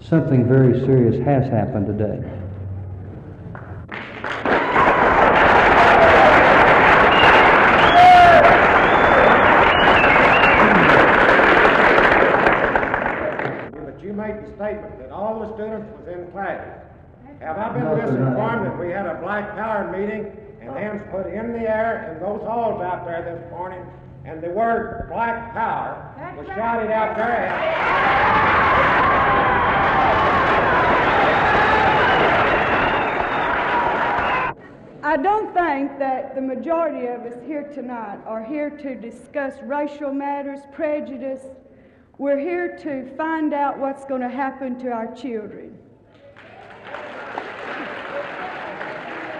Something very serious has happened today. But you made the statement that all the students was in class. Have I been misinformed that we had a Black Power meeting and hands put in the air in those halls out there this morning, and the word Black Power was shouted out there? I don't think that the majority of us here tonight are here to discuss racial matters, prejudice. We're here to find out what's going to happen to our children.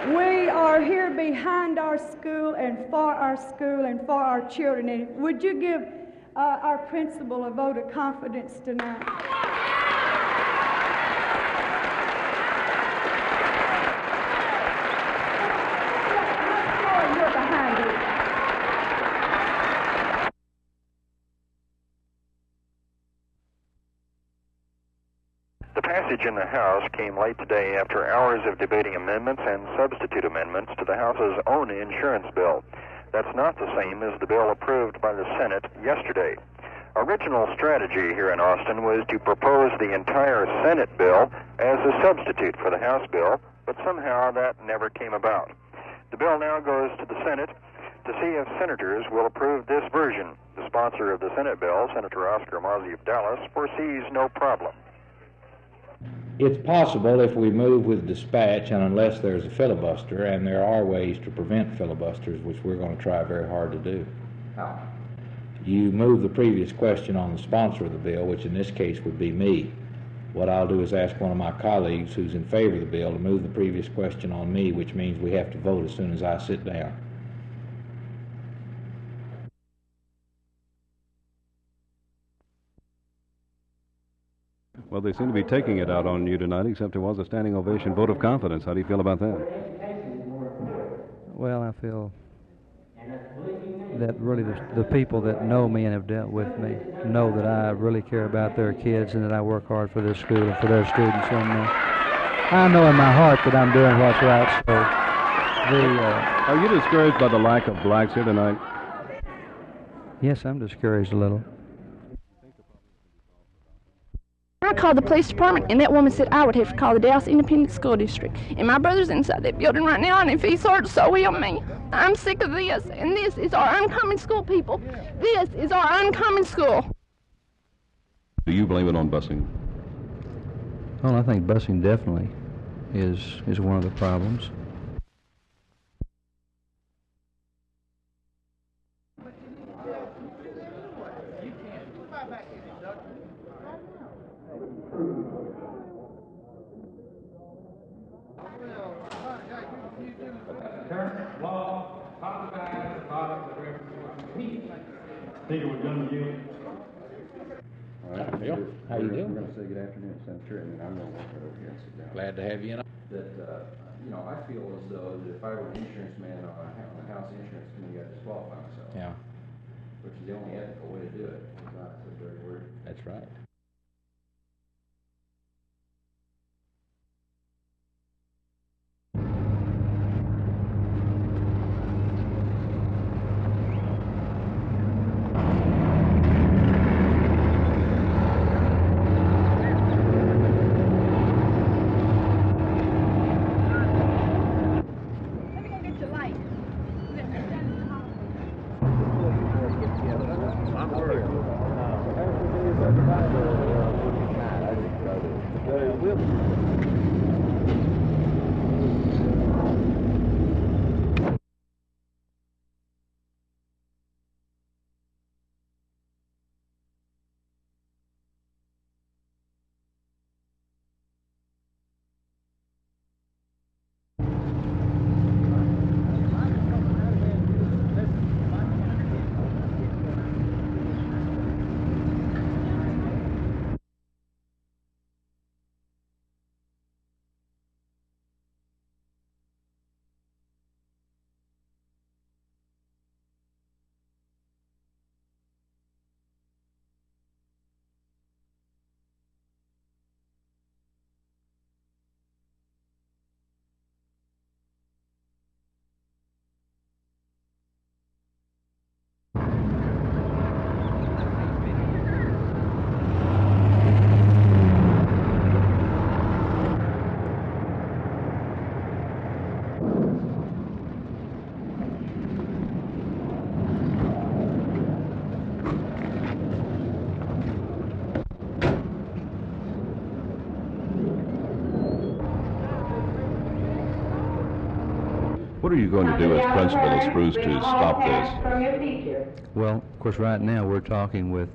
We are here behind our school and for our children. And would you give our principal a vote of confidence tonight? The passage in the House came late today after hours of debating amendments and substitute amendments to the House's own insurance bill. That's not the same as the bill approved by the Senate yesterday. Original strategy here in Austin was to propose the entire Senate bill as a substitute for the House bill, but somehow that never came about. The bill now goes to the Senate to see if senators will approve this version. The sponsor of the Senate bill, Senator Oscar Mauzy of Dallas, foresees no problem. It's possible if we move with dispatch and unless there's a filibuster, and there are ways to prevent filibusters, which we're going to try very hard to do. How? You move the previous question on the sponsor of the bill, which in this case would be me. What I'll do is ask one of my colleagues who's in favor of the bill to move the previous question on me, which means we have to vote as soon as I sit down. Well, they seem to be taking it out on you tonight, except there was a standing ovation vote of confidence. How do you feel about that? Well, I feel that really the people that know me and have dealt with me know that I really care about their kids and that I work hard for this school and for their students. And I know in my heart that I'm doing what's right. So Are you discouraged by the lack of blacks here tonight? Yes, I'm discouraged a little. I called the police department, and that woman said I would have to call the Dallas Independent School District. And my brother's inside that building right now, and if he's hurt, so will me. I'm sick of this, and this is our uncommon school, people. This is our uncommon school. Do you blame it on busing? Well, I think busing definitely is one of the problems. Peter, we're done with you. All right, Phil, how you doing? We're going to say good afternoon, Senator, and then I'm going to walk right over here and sit down. Glad to have you in. That, I feel as though that if I were an insurance man on the House Insurance Committee, I'd disqualify myself. Yeah. Which is the only ethical way to do it. It's not the dirty word. That's right. What are you going to do as principal of Spruce to stop this? Well, of course, right now we're talking with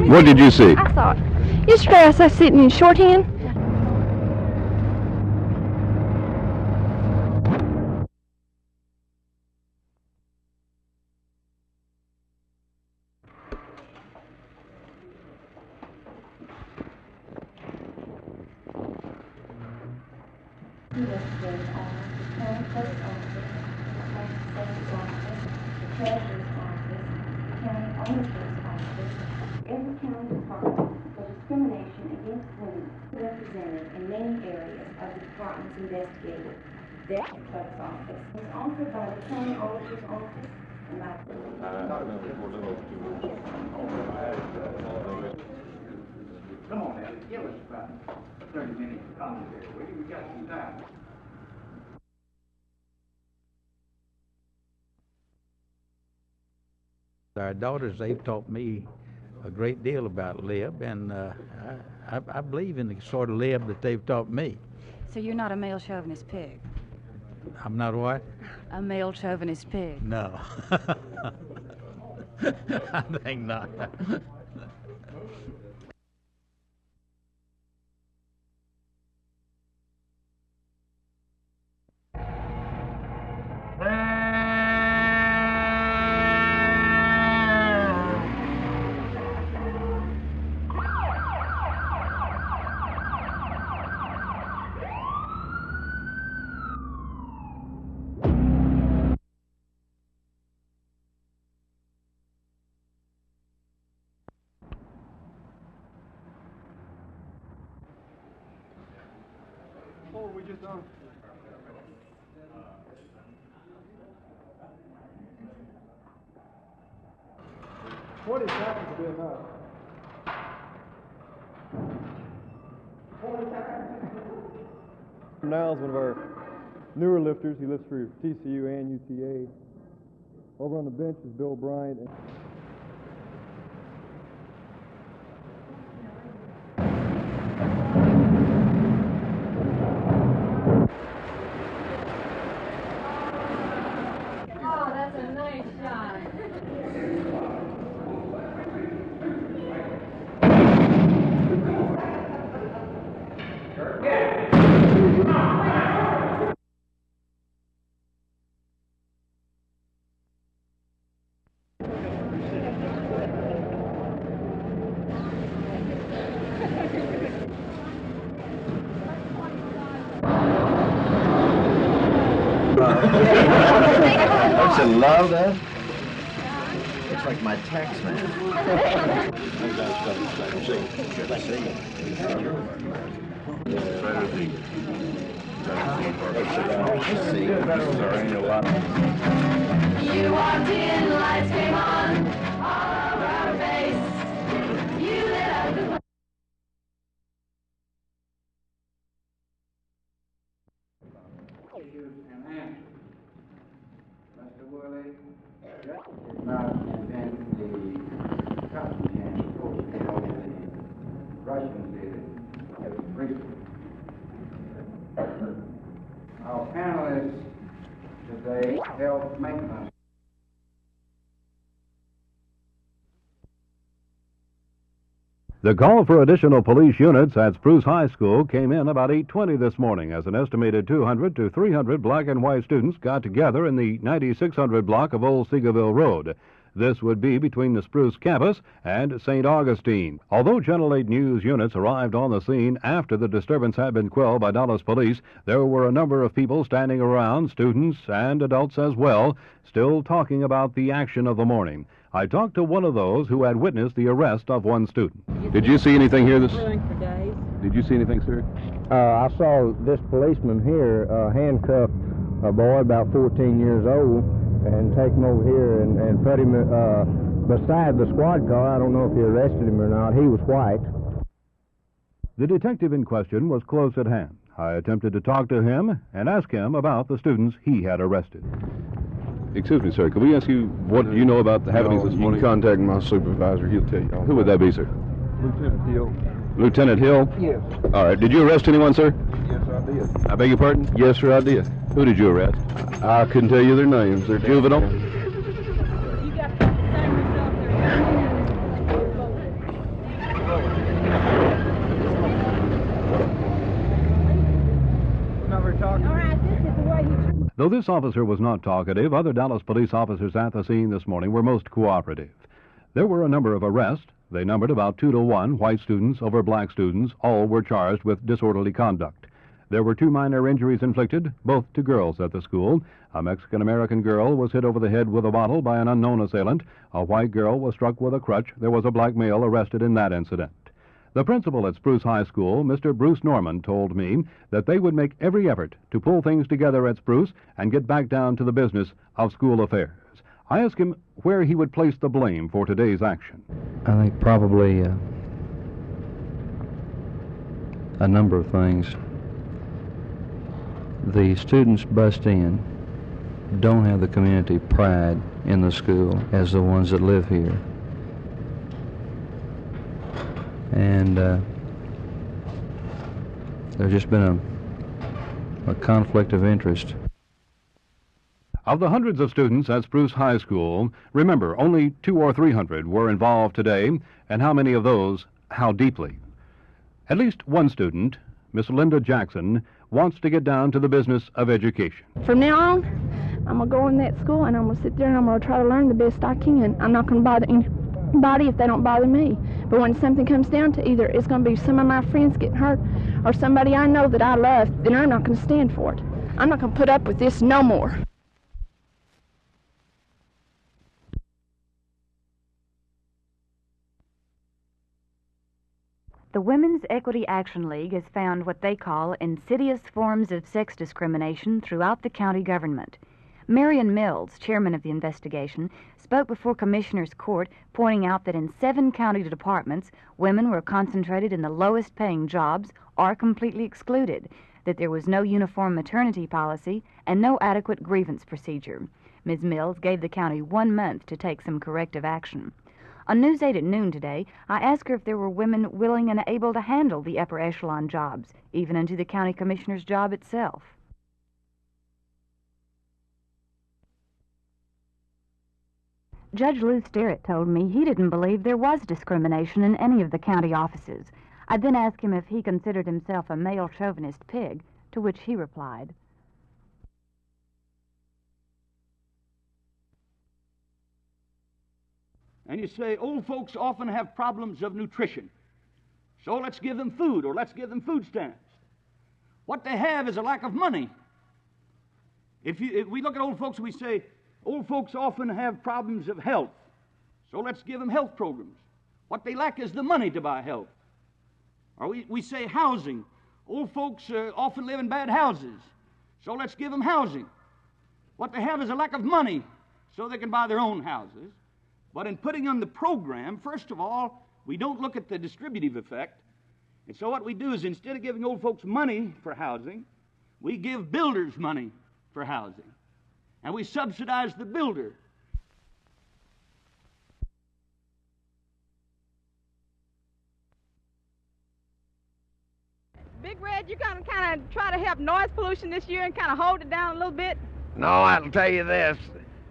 What did you see? I thought, yesterday I was sitting in shorthand. Every county department for discrimination against women represented in many areas of the department's investigative. That clerk's office is offered by the county auditor's office and by Come on now, give us about 30 minutes of commentary. We got some time. Our daughters, they've taught me a great deal about lib, and I believe in the sort of lib that they've taught me. So you're not a male chauvinist pig? I'm not what? A male chauvinist pig? No. I think not. What were we just on? What is happening to be enough? Niles, one of our newer lifters, he lifts for TCU and UTA. Over on the bench is Bill Bryant. Oh, that's a nice shot. Don't you love that? Looks like my tax man. You walked in, lights came on, all around her face. You lit up the Mr. Willie, now invent the cotton candy, of course, the Russians did it as a priest. Our panelists today help maintenance. The call for additional police units at Spruce High School came in about 8:20 this morning as an estimated 200 to 300 black and white students got together in the 9600 block of Old Seagoville Road. This would be between the Spruce campus and St. Augustine. Although Channel 8 News units arrived on the scene after the disturbance had been quelled by Dallas police, there were a number of people standing around, students and adults as well, still talking about the action of the morning. I talked to one of those who had witnessed the arrest of one student. Did you see anything here Did you see anything, sir? I saw this policeman here handcuff a boy about 14 years old and take him over here and put him beside the squad car. I don't know if he arrested him or not. He was white. The detective in question was close at hand. I attempted to talk to him and ask him about the students he had arrested. Excuse me, sir. Could we ask you what you know about the happenings this morning? You can contact my supervisor. He'll tell you all. Who would that be, sir? Lieutenant Hill. Lieutenant Hill? Yes. All right. Did you arrest anyone, sir? Yes, I did. I beg your pardon? Yes, sir, I did. Who did you arrest? I couldn't tell you their names. They're Juvenile? You got the same result Though this officer was not talkative, other Dallas police officers at the scene this morning were most cooperative. There were a number of arrests. They numbered about 2 to 1, white students over black students. All were charged with disorderly conduct. There were 2 minor injuries inflicted, both to girls at the school. A Mexican-American girl was hit over the head with a bottle by an unknown assailant. A white girl was struck with a crutch. There was a black male arrested in that incident. The principal at Spruce High School, Mr. Bruce Norman, told me that they would make every effort to pull things together at Spruce and get back down to the business of school affairs. I asked him where he would place the blame for today's action. I think probably a number of things. The students bust in don't have the community pride in the school as the ones that live here. And there's just been a conflict of interest. Of the hundreds of students at Spruce High School, remember, only 200 or 300 were involved today, and how many of those, how deeply? At least one student, Miss Linda Jackson, wants to get down to the business of education. From now on, I'm going to go in that school and I'm going to sit there and I'm going to try to learn the best I can. I'm not going to bother anybody if they don't bother me. But when something comes down to either it's going to be some of my friends getting hurt or somebody I know that I love, then I'm not going to stand for it. I'm not going to put up with this no more. The Women's Equity Action League has found what they call insidious forms of sex discrimination throughout the county government. Marion Mills, chairman of the investigation, spoke before Commissioner's Court, pointing out that in 7 county departments, women were concentrated in the lowest paying jobs or completely excluded, that there was no uniform maternity policy and no adequate grievance procedure. Ms. Mills gave the county 1 month to take some corrective action. On News 8 at noon today, I asked her if there were women willing and able to handle the upper echelon jobs, even into the county commissioner's job itself. Judge Lou Sterrett told me he didn't believe there was discrimination in any of the county offices. I then asked him if he considered himself a male chauvinist pig, to which he replied, And you say, old folks often have problems of nutrition, so let's give them food, or let's give them food stamps. What they have is a lack of money. If we look at old folks, we say, old folks often have problems of health, so let's give them health programs. What they lack is the money to buy health. Or we say housing. Old folks often live in bad houses, so let's give them housing. What they have is a lack of money, so they can buy their own houses. But in putting on the program, first of all, we don't look at the distributive effect. And so what we do is instead of giving old folks money for housing, we give builders money for housing. And we subsidize the builder. Big Red, you're going to kind of try to help noise pollution this year and kind of hold it down a little bit? No, I'll tell you this,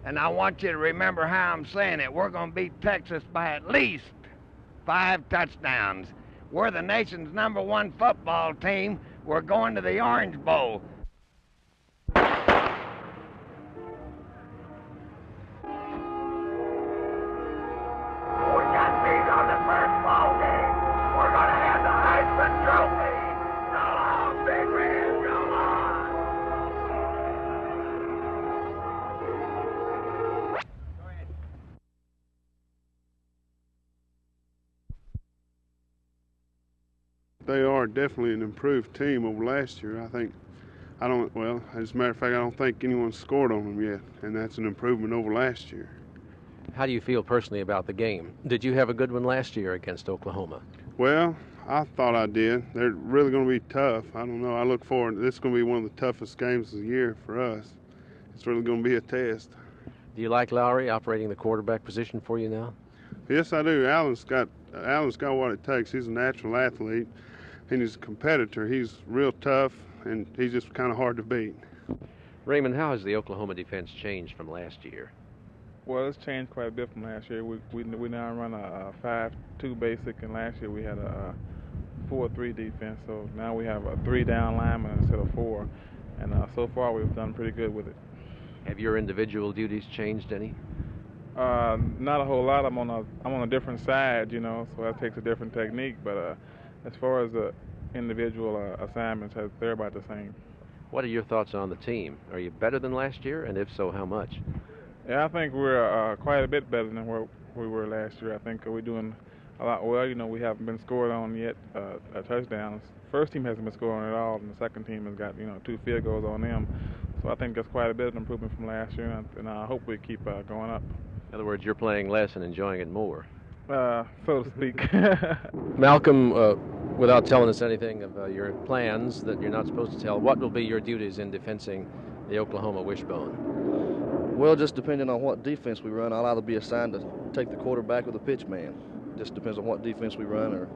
and I want you to remember how I'm saying it. We're going to beat Texas by at least 5 touchdowns. We're the nation's #1 football team. We're going to the Orange Bowl. they are definitely an improved team over last year. As a matter of fact, I don't think anyone scored on them yet, and that's an improvement over last year. How do you feel personally about the game? Did you have a good one last year against Oklahoma? Well, I thought I did. They're really going to be tough. I don't know. I look forward. This is going to be one of the toughest games of the year for us. It's really going to be a test. Do you like Lowry operating the quarterback position for you now? Yes, I do. Alan's got what it takes. He's a natural athlete, and he's a competitor. He's real tough, and he's just kind of hard to beat. Raymond, how has the Oklahoma defense changed from last year? Well, it's changed quite a bit from last year. We now run a 5-2 basic, and last year we had a 4-3 defense. So now we have a 3 down lineman instead of 4, and so far we've done pretty good with it. Have your individual duties changed any? Not a whole lot. I'm on a different side, so that takes a different technique. But as far as the individual assignments, they're about the same. What are your thoughts on the team? Are you better than last year, and if so, how much? Yeah, I think we're quite a bit better than where we were last year. I think we're doing a lot well. We haven't been scored on yet touchdowns. First team hasn't been scored on at all, and the second team has got 2 field goals on them. So I think that's quite a bit of improvement from last year, and I hope we keep going up. In other words, you're playing less and enjoying it more. So to speak. Malcolm, without telling us anything of your plans that you're not supposed to tell, what will be your duties in defending the Oklahoma Wishbone? Well, just depending on what defense we run, I'll either be assigned to take the quarterback or the pitch man. Just depends on what defense we run or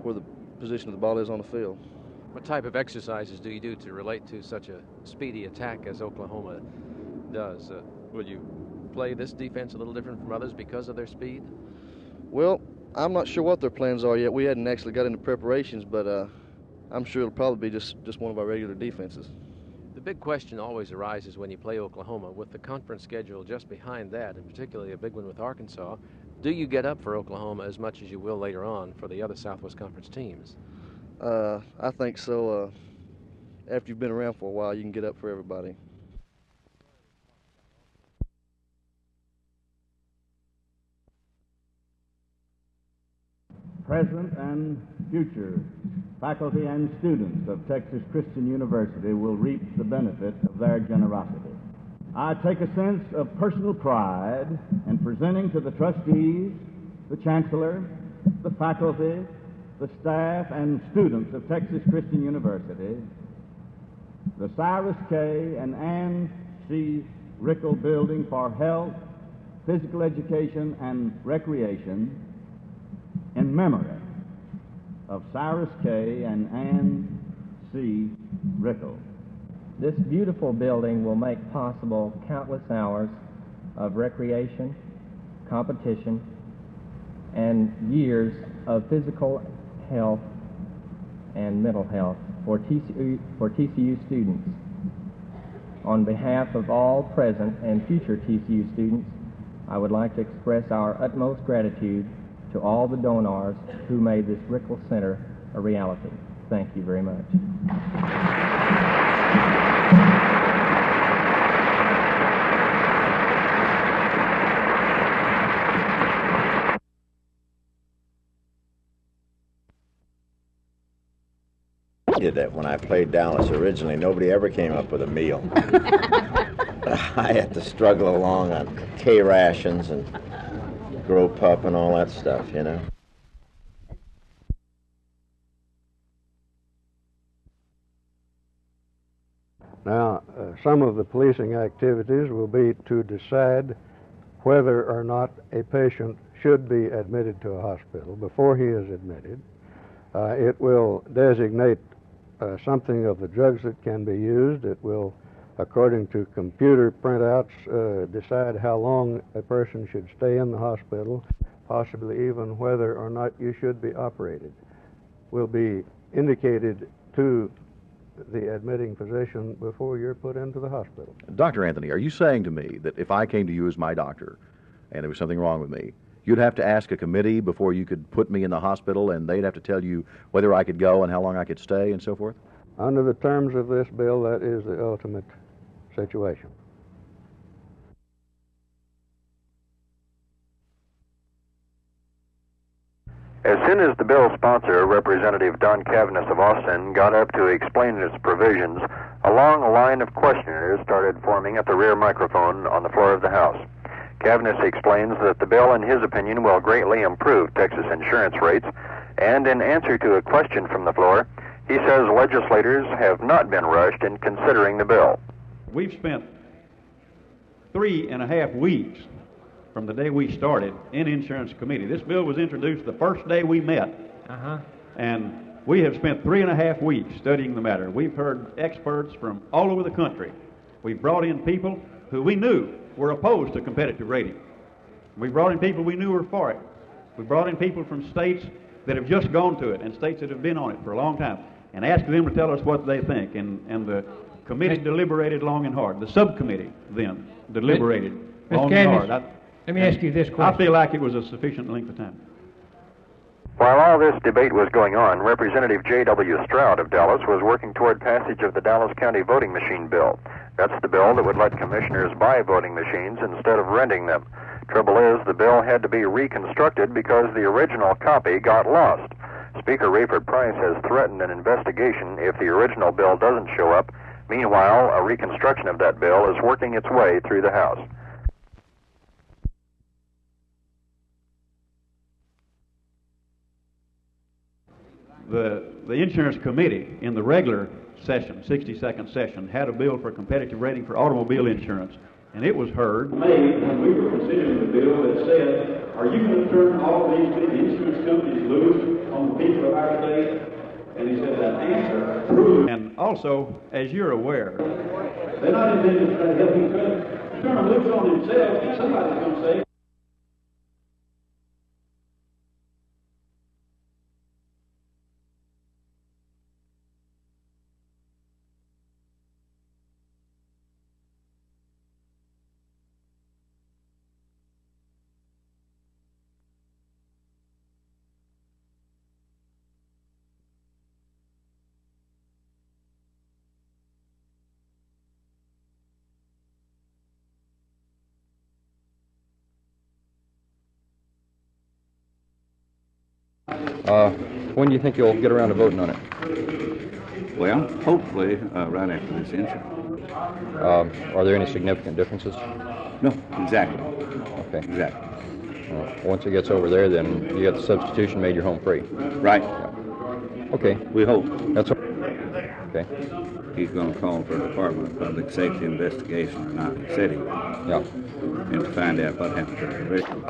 where the position of the ball is on the field. What type of exercises do you do to relate to such a speedy attack as Oklahoma does? Will you play this defense a little different from others because of their speed? Well, I'm not sure what their plans are yet. We hadn't actually got into preparations, but I'm sure it'll probably be just one of our regular defenses. The big question always arises when you play Oklahoma, with the conference schedule just behind that, and particularly a big one with Arkansas. Do you get up for Oklahoma as much as you will later on for the other Southwest Conference teams? I think so. After you've been around for a while, you can get up for everybody. Present and future faculty and students of Texas Christian University will reap the benefit of their generosity. I take a sense of personal pride in presenting to the trustees, the chancellor, the faculty, the staff, and students of Texas Christian University the Cyrus K. and Ann C. Rickle Building for Health, Physical Education, and Recreation in memory of Cyrus K. and Ann C. Rickle. This beautiful building will make possible countless hours of recreation, competition, and years of physical health and mental health for TCU students. On behalf of all present and future TCU students, I would like to express our utmost gratitude to all the donors who made this Rickle Center a reality. Thank you very much. I did that when I played Dallas originally. Nobody ever came up with a meal. I had to struggle along on K rations and grow pup and all that stuff, you know. Now, some of the policing activities will be to decide whether or not a patient should be admitted to a hospital before he is admitted. It will designate something of the drugs that can be used. It will, according to computer printouts, decide how long a person should stay in the hospital, possibly even whether or not you should be operated. Will be indicated to the admitting physician before you're put into the hospital. Dr. Anthony, are you saying to me that if I came to you as my doctor and there was something wrong with me, you'd have to ask a committee before you could put me in the hospital, and they'd have to tell you whether I could go and how long I could stay and so forth? Under the terms of this bill, that is the ultimate situation. As soon as the bill's sponsor, Representative Don Cavness of Austin, got up to explain its provisions, a long line of questioners started forming at the rear microphone on the floor of the House. Cavness explains that the bill, in his opinion, will greatly improve Texas insurance rates, and in answer to a question from the floor, he says legislators have not been rushed in considering the bill. We've spent 3.5 weeks from the day we started in Insurance Committee. This bill was introduced the first day we met, and we have spent 3.5 weeks studying the matter. We've heard experts from all over the country. We've brought in people who we knew were opposed to competitive rating. We brought in people we knew were for it. We brought in people from states that have just gone to it and states that have been on it for a long time and asked them to tell us what they think. And the committee deliberated long and hard. The subcommittee then deliberated long and hard. Let me ask you this question. I feel like it was a sufficient length of time. While all this debate was going on, Representative J.W. Stroud of Dallas was working toward passage of the Dallas County voting machine bill. That's the bill that would let commissioners buy voting machines instead of renting them. Trouble is, the bill had to be reconstructed because the original copy got lost. Speaker Rayford Price has threatened an investigation if the original bill doesn't show up. Meanwhile, a reconstruction of that bill is working its way through the House. The Insurance Committee in the regular session, 60-second session, had a bill for competitive rating for automobile insurance, and it was heard. Made when we were considering the bill that said, are you going to turn all these insurance companies loose on the people of our state? And he said that answer proved. And also, as you're aware, they're not intended to try to help each other. Turn them loose on themselves, and somebody's going to say, when do you think you'll get around to voting on it? Well, hopefully right after this incident. Are there any significant differences? No, exactly. Okay. Exactly. Once it gets over there, then you get the substitution made your home free. Right. Yeah. Okay. We hope. That's all. Okay. He's going to call for a Department of Public Safety investigation or not. He said he would. Yeah. And to find out what happened to the victim.